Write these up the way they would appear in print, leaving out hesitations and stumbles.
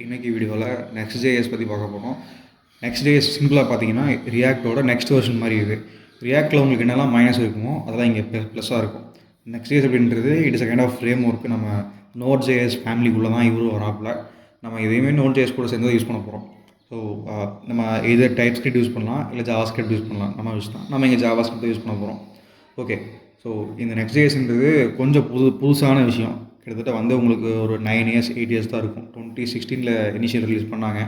இன்றைக்கி வீடியோவில் Next.js பற்றி பார்க்க போகிறோம். Next.js சிம்பிளாக பார்த்தீங்கன்னா ரியாக்டோட நெக்ஸ்ட் வெர்ஷன் மாதிரி இது. ரியாக்டில் உங்களுக்கு என்னெல்லாம் மைனஸ் இருக்குமோ அதெல்லாம் இங்கே ப்ளஸ்ஸாக இருக்கும். Next.js அப்படின்றது it is a kind of framework. நம்ம Node.js ஃபேமிலிக்குள்ளே தான் இவரும் வராப்பில். நம்ம எதையுமே Node.js கூட சேர்ந்து யூஸ் பண்ண போகிறோம். ஸோ நம்ம இதர் டைப்ஸ்கிரிப்ட் யூஸ் பண்ணலாம், இல்லை ஜாவாஸ்கிரிப்ட் யூஸ் பண்ணலாம். நம்ம யூஸ் தான் நம்ம இங்கே ஜாவாஸ்கிரிப்ட் யூஸ் பண்ண போகிறோம். ஓகே, ஸோ இந்த Next.jsன்றது கொஞ்சம் புதுசான விஷயம். கிட்டத்தட்ட வந்து உங்களுக்கு ஒரு 9 இயர்ஸ் 8 இயர்ஸ் தான் இருக்கும். 2016 இனிஷியல் ரிலீஸ் பண்ணாங்க.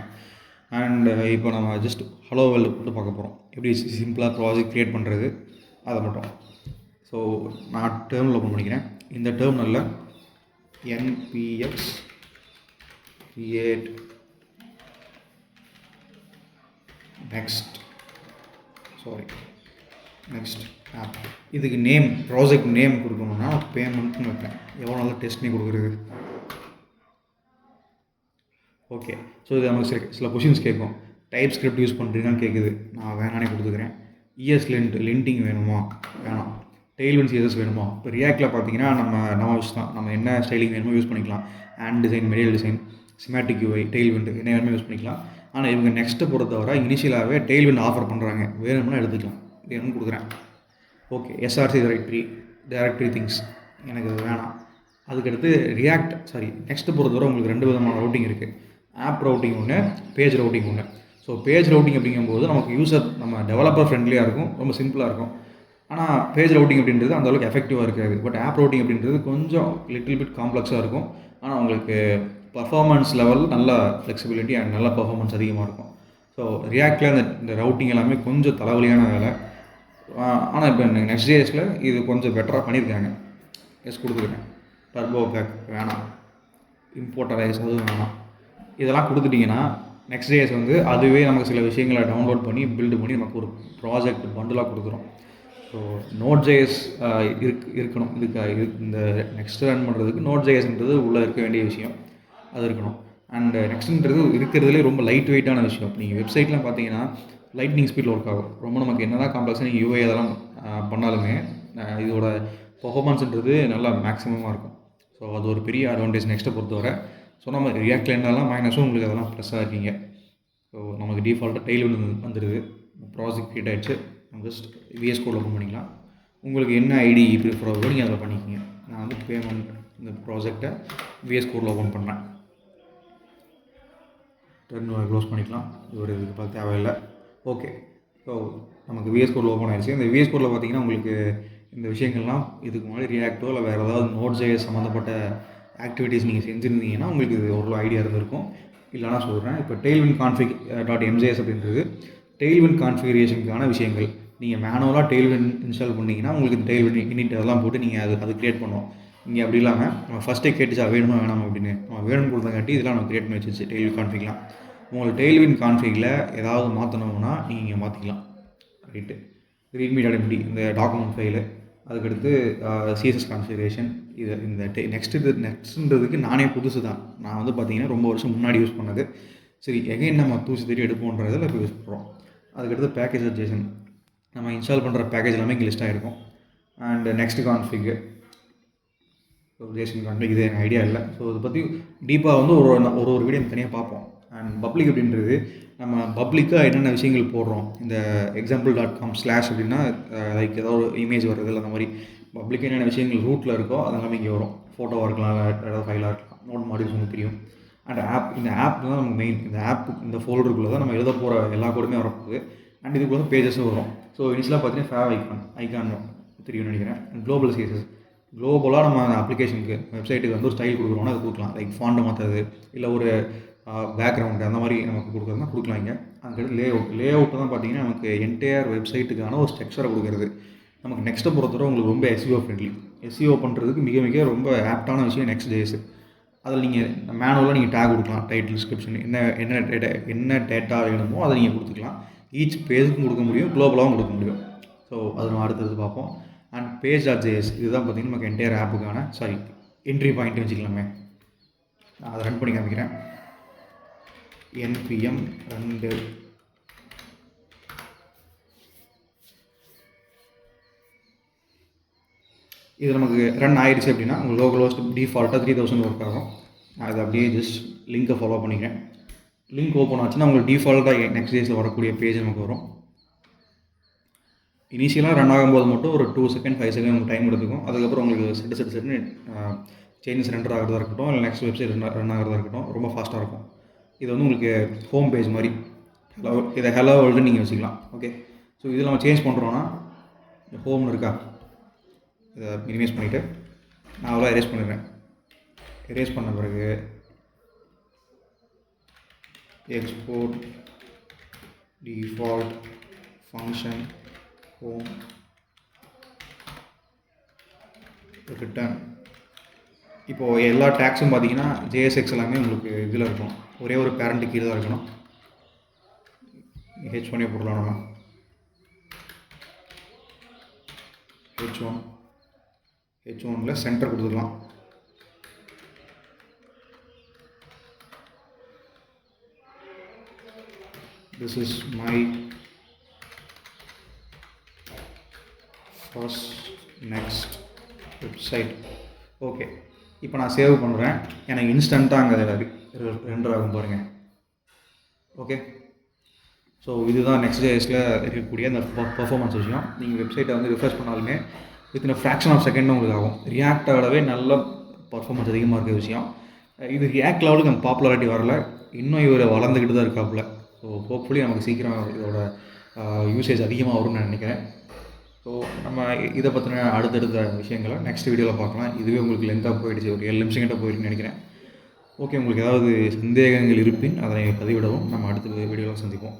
அண்ட் இப்போ நம்ம ஜஸ்ட் ஹலோ வேர்ல்டு போட்டு பார்க்க போகிறோம். எப்படி சிம்பிளாக ப்ராஜெக்ட் க்ரியேட் பண்ணுறது அதை மட்டும். ஸோ நான் டெர்மினல் ஓப்பன் பண்ணிக்கிறேன். இந்த டெர்மினலில் npx create நெக்ஸ்ட் ஆப். இதுக்கு நேம், ப்ராஜெக்ட் நேம் கொடுக்கணும்னா பேமெண்ட்னு வைப்பேன். எவ்வளோ நாள் டெஸ்ட் பண்ணி கொடுக்குறது. ஓகே, ஸோ இது நமக்கு சில கொஷின்ஸ் கேட்கும். டைப் ஸ்கிரிப்ட் யூஸ் பண்ணுறீங்கன்னு கேட்குது. நான் வேணானே கொடுத்துக்கிறேன். லிண்டிங் வேணுமா? வேணாம். டெய்ல்விண்ட் சிஎஸ்எஸ் வேணுமா? இப்போ ரியாக்டில் பார்த்தீங்கன்னா நம்ம யூஸ் தான். நம்ம என்ன ஸ்டைலிங் வேணுமோ யூஸ் பண்ணிக்கலாம். And design, material design, semantic UI, Tailwind என்ன வேணுமோ யூஸ் பண்ணிக்கலாம். ஆனால் இவங்க நெக்ஸ்ட்டை பொறுத்தவரை இனிஷியலாகவே டெய்ல்விண்ட் ஆஃபர் பண்ணுறாங்க. வேணும்னா எடுத்துக்கலாம். வேணும்னு கொடுக்குறேன். ஓகே, எஸ்ஆர்சி டைரக்டரி திங்ஸ் எனக்கு வேணாம். அதுக்கடுத்து நெக்ஸ்ட்டு பொறுத்தவரை உங்களுக்கு 2 விதமான ரவுட்டிங் இருக்குது. ஆப் ரவுட்டிங் ஒன்று, பேஜ் ரவுட்டிங் ஒன்று. ஸோ பேஜ் ரவுட்டிங் அப்படிங்கும்போது நமக்கு நம்ம டெவலப்பர் ஃப்ரெண்ட்லியாக இருக்கும், ரொம்ப சிம்பிளாக இருக்கும். ஆனால் பேஜ் ரவுட்டிங் அப்படின்றது அந்தளவுக்கு எஃபெக்டிவாக இருக்காது. பட் ஆப் ரவுட்டிங் அப்படின்றது கொஞ்சம் லிட்டில் பிட் காம்ப்ளெக்ஸாக இருக்கும். ஆனால் உங்களுக்கு பர்ஃபார்மன்ஸ் லெவல் நல்ல ஃப்ளெக்சிபிலிட்டி அண்ட் நல்ல பர்ஃபார்மன்ஸ் அதிகமாக இருக்கும். ஸோ ரியாக்டில் இந்த ரவுட்டிங் எல்லாமே கொஞ்சம் தலைவலியான வேலை. ஆனால் இப்போ Next.jsல இது கொஞ்சம் பெட்டராக பண்ணியிருக்காங்க. கொடுத்துருக்கேன். டர்போ பேக் வேணாம். இம்போர்ட்டரைஸ் அதுவும் வேணாம். இதெல்லாம் கொடுத்துட்டிங்கன்னா Next.js வந்து அதுவே நமக்கு சில விஷயங்களை டவுன்லோட் பண்ணி பில்டு பண்ணி நமக்கு ஒரு ப்ராஜெக்ட் பண்டிலாக கொடுக்குறோம். ஸோ Node.js இருக்கணும். இந்த நெக்ஸ்ட் ரன் பண்ணுறதுக்கு Node.jsன்றது உள்ளே இருக்க வேண்டிய விஷயம், அது இருக்கணும். அண்ட் நெக்ஸ்ட்ன்றது இருக்கிறதுலே ரொம்ப லைட் வெயிட்டான விஷயம். இப்போ நீங்கள் வெப்சைட்லாம் பார்த்தீங்கன்னா லைட்னிங் ஸ்பீடில் ஒர்க் ஆகும். ரொம்ப நமக்கு என்ன தான் காம்ப்ளெக்ஸாக நீங்கள் யூஐ அதெல்லாம் பண்ணாலுமே இதோட பர்ஃபார்மன்ஸ்ன்றது நல்லா மேக்ஸிமமாக இருக்கும். ஸோ அது ஒரு பெரிய அட்வான்டேஜ் நெக்ஸ்ட்டை பொறுத்தவரை. ஸோ நம்ம ரியாக்டில் என்னெல்லாம் மைனஸும் உங்களுக்கு அதெல்லாம் ப்ளஸ்ஸாக இருக்கீங்க. ஸோ நமக்கு டிஃபால்ட்டாக டெய்ல்விண்ட் வந்துடுது. ப்ராஜெக்ட் க்ரியேட் ஆகிடுச்சு. நம்ம ஜஸ்ட் விஎஸ் கோட் ஓப்பன் பண்ணிக்கலாம். உங்களுக்கு என்ன ஐடி ப்ரிஃபர் ஆகுதோ நீங்கள் அதில் பண்ணிக்கிங்க. நான் வந்து பேமெண்ட் இந்த ப்ராஜெக்டை விஎஸ் கோடில் ஓப்பன் பண்ணேன். டெர்மினல் க்ளோஸ் பண்ணிக்கலாம். இதுக்கு பார்த்து தேவையில்லை. ஓகே, ஸோ நமக்கு விஎஸ் கோடில் ஓப்பன் ஆகிடுச்சு. இந்த விஎஸ் கோடில் பார்த்தீங்கன்னா உங்களுக்கு இந்த விஷயங்கள்லாம் இதுக்கு முன்னாடி ரியாக்டோ இல்லை வேறு ஏதாவது Node.js சம்மந்தப்பட்ட ஆக்டிவிட்டீஸ் நீங்கள் செஞ்சுருந்தீங்கன்னா உங்களுக்கு இது ஒரு ஐடியா இருந்திருக்கும். இல்லைனா சொல்கிறேன். இப்போ டெய்ல்விண்ட் config.mjs அப்படின்றது டெய்ல்விண்ட் கான்ஃபிகரேஷனுக்கான விஷயங்கள். நீங்கள் மேனுவலாக டெய்ல்விண்ட் இன்ஸ்டால் பண்ணிங்கன்னா உங்களுக்கு இந்த டெய்ல்விண்ட் இனிட் அதெல்லாம் போட்டு நீங்கள் அது க்ரியேட் பண்ணுவோம். இங்கே அப்படி இல்லாமல் நம்ம ஃபஸ்ட்டே கேட்டுச்சா வேணுமா வேணாமா அப்படின்னு நம்ம வேணும்னு கொடுத்தங்காட்டி இதெல்லாம் நம்ம க்ரியேட் பண்ணி வச்சிருச்சு டெய்ல்விண்ட் கான்ஃபிக்லாம். உங்களுக்கு டெய்ல்விண்ட் கான்ஃபிகில் ஏதாவது மாற்றணும்னா நீங்கள் இங்கே மாற்றிக்கலாம். ரைட்டு, readme.md இந்த டாக்குமெண்ட் ஃபைலு, அதுக்கடுத்து சிஎஸ்எஸ் கான்ஃபிகரேஷன். இந்த நெக்ஸ்ட்ன்றதுக்கு நானே புதுசு தான். நான் வந்து பார்த்தீங்கன்னா ரொம்ப வருஷம் முன்னாடி யூஸ் பண்ணது. சரி, எகைன் நம்ம தூசி தேடி எடுப்போன்றதில் இப்போ யூஸ் பண்ணுறோம். அதுக்கடுத்து பேக்கேஜ் நம்ம இன்ஸ்டால் பண்ணுற பேக்கேஜ் எல்லாமே இங்கே லிஸ்ட் ஆகிருக்கும். And next config, Jason config இது எனக்கு ஐடியா இல்லை. ஸோ இதை பற்றி டீப்பாக வந்து ஒரு வீடியோ தனியாக பார்ப்போம். அண்ட் பப்ளிக் அப்படின்றது நம்ம பப்ளிக்காக என்னென்ன விஷயங்கள் போடுறோம். இந்த example.com/ அப்படின்னா லைக் ஏதோ ஒரு இமேஜ் வர்றது இல்லை, அந்த மாதிரி பப்ளிக்காக என்னென்ன விஷயங்கள் ரூட்டில் இருக்கோ அதெல்லாமே இங்கே வரும். ஃபோட்டோவாக இருக்கலாம், ஏதாவது ஃபைலாக இருக்கலாம். நோட் மாடியூல்ஸ் உங்களுக்கு தெரியும். அண்ட் இந்த ஆப் தான் நமக்கு மெயின். இந்த ஃபோல்டருக்குள்ளே தான் நம்ம எழுத போகிற எல்லா கோடுமே வரப்போகுது. அண்ட் இதுக்குள்ள பேஜஸும் வரும். ஸோ இனிஷியலாக பார்த்தீங்கன்னா ஃபேவ் ஐக்கான் தெரியும்னு நினைக்கிறேன். அண்ட் குளோபல் சிஎஸ்எஸ் குளோபலாக நம்ம அப்ளிகேஷனுக்கு வெப்சைட்டுக்கு வந்து ஒரு ஸ்டைல் கொடுக்குறோம்னா அது கொடுக்கலாம். லைக் ஃபாண்ட் மாற்றுறது, இல்லை ஒரு பேக்ரவுண்டு அந்த மாதிரி நமக்கு கொடுக்குறதுனா கொடுக்கலாம். இங்கே அதுக்கடுத்து லே அவுட்டு தான் பார்த்தீங்கன்னா நமக்கு என்டையர் வெப்சைட்டுக்கான ஒரு ஸ்ட்ரக்சரை கொடுக்குறது. நமக்கு நெக்ஸ்ட்டை பொறுத்தவரை உங்களுக்கு ரொம்ப எஸ்இஓ ஃப்ரெண்ட்லி. எஸ்இஓ பண்ணுறதுக்கு மிக ரொம்ப ஆப்டான விஷயம் Next.js. அதில் நீங்கள் மேனுவலாக நீங்கள் டேக் கொடுக்கலாம். டைட்டில், டிஸ்கிரிப்ஷன், என்ன டேட்டா வேணுமோ அதை நீங்கள் கொடுத்துக்கலாம். ஈச் பேஜுக்கும் கொடுக்க முடியும், குளோபலாகவும் கொடுக்க முடியும். ஸோ அது நம்ம அடுத்தது பார்ப்போம். அண்ட் page.js இதுதான் பார்த்தீங்கன்னா நமக்கு என்டையர் ஆப்புக்கான என்ட்ரி பாயிண்ட்டு வச்சுக்கலாமே. நான் அதை ரன் பண்ணி காமிக்கிறேன். npm run dev. இது நமக்கு ரன் ஆயிடுச்சு அப்படின்னா உங்களுக்கு லோக்கல் ஹோஸ்ட் டிஃபால்ட்டாக 3000 ஒர்க் ஆகும். அது அப்படியே ஜஸ்ட் லிங்க்கை ஃபாலோ பண்ணிக்கிறேன். லிங்க் ஓப்பன் ஆச்சுன்னா உங்களுக்கு டிஃபால்ட்டாக நெக்ஸ்ட் டேஸில் வரக்கூடிய பேஜ் நமக்கு வரும். இனிஷியலாக ரன் ஆகும்போது மட்டும் ஒரு 2 செகண்ட் 5 செகண்ட் உங்களுக்கு டைம் எடுத்துக்கும். அதுக்கப்புறம் உங்களுக்கு செட்டு சேஞ்சஸ் ரெண்டர் ஆகிறதா இருக்கட்டும், இல்லை நெக்ஸ்ட் வெப்சைட் ரன் ஆகிறதா இருக்கட்டும், ரொம்ப ஃபாஸ்ட்டாக இருக்கும். இது வந்து உங்களுக்கு ஹோம் பேஜ் மாதிரி இதை ஹலோ வேர்ல்டுன்னு நீங்கள் வச்சுக்கலாம். ஓகே, ஸோ இதில் நம்ம சேஞ்ச் பண்ணுறோன்னா ஹோம்னு இருக்கா, இதை மினிமைஸ் பண்ணிவிட்டு நான் அவ்வளோ எரேஸ் பண்ணிடுறேன். எரேஸ் பண்ண பிறகு export default function home return. இப்போது எல்லா டேக்ஸும் பார்த்தீங்கன்னா ஜேஎஸ்எக்ஸ் எல்லாமே உங்களுக்கு இதில் இருக்கும். ஒரே ஒரு பேரண்ட்டு கீழே தான் இருக்கணும். H1 போடலாம். நம்ம H1ல் சென்டர் கொடுத்துக்கலாம். This is my first next website. Okay, இப்போ நான் சேவ் பண்ணுறேன். எனக்கு இன்ஸ்டண்ட்டாக அங்கே ரெண்டர் ஆகும் பாருங்கள். ஓகே, ஸோ இதுதான் நெக்ஸ்ட் டேஸில் இருக்கக்கூடிய அந்த பர்ஃபார்மன்ஸ் விஷயம். நீங்கள் வெப்சைட்டை வந்து ரிஃப்ரெஷ் பண்ணாலுமே வித்தின் ஃப்ராக்ஷன் ஆஃப் செகண்ட் உங்களுக்கு ஆகும். ரியாக்டோடவே நல்ல பர்ஃபார்மன்ஸ் அதிகமாக இருக்க விஷயம். இது ரியாக்ட் லெவலுக்கு நம்ம பாப்புலாரிட்டி வரல, இன்னும் இவர் வளர்ந்துக்கிட்டு தான் இருக்காப்புல. ஸோ ஹோப்ஃபுல்லி நமக்கு சீக்கிரம் இதோட யூசேஜ் அதிகமாக வரும்னு நான் நினைக்கிறேன். ஸோ நம்ம இதை பற்றின அடுத்தடுத்த விஷயங்களை நெக்ஸ்ட் வீடியோவில் பார்க்கலாம். இதுவே உங்களுக்கு லென்த்தாக போயிடுச்சு, ஒரு 7 நிமிஷம் கிட்ட போயிடுன்னு நினைக்கிறேன். ஓகே, உங்களுக்கு ஏதாவது சந்தேகங்கள் இருப்பின் அதனை பதிவிடவும். நம்ம அடுத்த வீடியோவில் சந்திப்போம்.